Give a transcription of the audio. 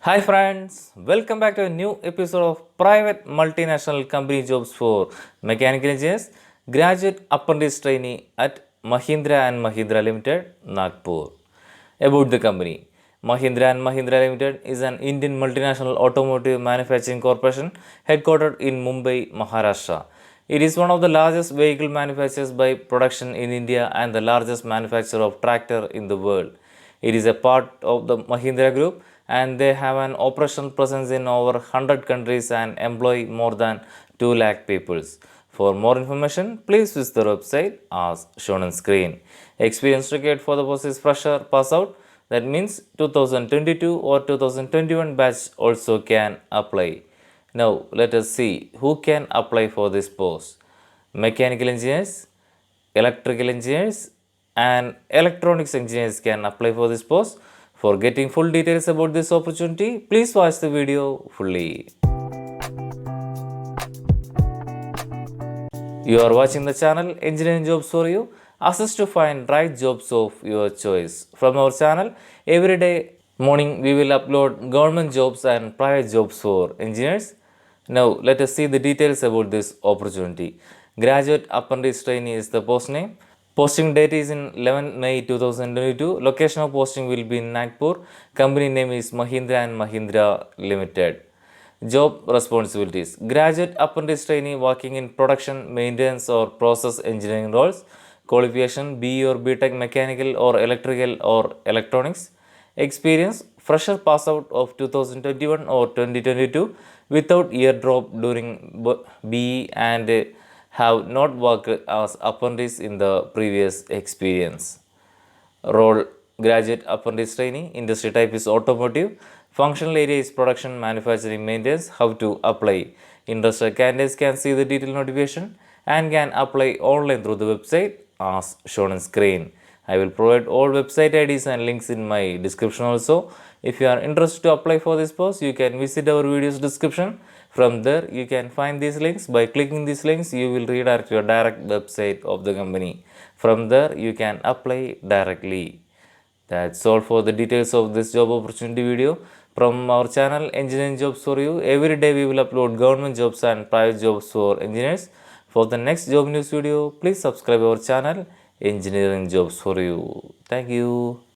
Hi friends, welcome back to a new episode of Private Multinational Company Jobs for Mechanical Engineers, Graduate Apprentice Trainee at Mahindra and Mahindra Limited, Nagpur. About the company, Mahindra and Mahindra Limited is an Indian multinational automotive manufacturing corporation headquartered in Mumbai, Maharashtra. It is one of the largest vehicle manufacturers by production in India and the largest manufacturer of tractor in the world. It is a part of the Mahindra Group and they have an operational presence in over 100 countries and employ more than 2 lakh people. For more information, please visit the website as shown on screen. Experience required for the post is fresher pass out. That means 2022 or 2021 batch also can apply. Now let us see who can apply for this post. Mechanical engineers, electrical engineers and electronics engineers can apply for this post. For getting full details about this opportunity, please watch the video fully. You are watching the channel Engineering Jobs for You. Assist to find right jobs of your choice. From our channel, every day morning we will upload government jobs and private jobs for engineers. Now let us see the details about this opportunity. Graduate Apprentice Trainee is the post name. Posting date is in 11 May 2022. Location of posting will be in Nagpur. Company name is Mahindra and Mahindra Limited. Job responsibilities. Graduate apprentice trainee working in production, maintenance or process engineering roles. Qualification BE or BTech mechanical or electrical or electronics. Experience fresher pass out of 2021 or 2022 without year drop during BE and have not worked as apprentice in the previous experience. Role graduate apprentice trainee. Industry type is automotive. Functional area is production, manufacturing, maintenance. How to apply? Interested candidates can see the detailed notification and can apply online through the website as shown on screen. I will provide all website IDs and links in my description also. If you are interested to apply for this post, you can visit our video's description. From there, you can find these links. By clicking these links, you will redirect your direct website of the company. From there, you can apply directly. That's all for the details of this job opportunity video from our channel Engineering Jobs for You. Every day we will upload government jobs and private jobs for engineers. For the next job news video, please subscribe our channel Engineering Jobs for You. Thank you.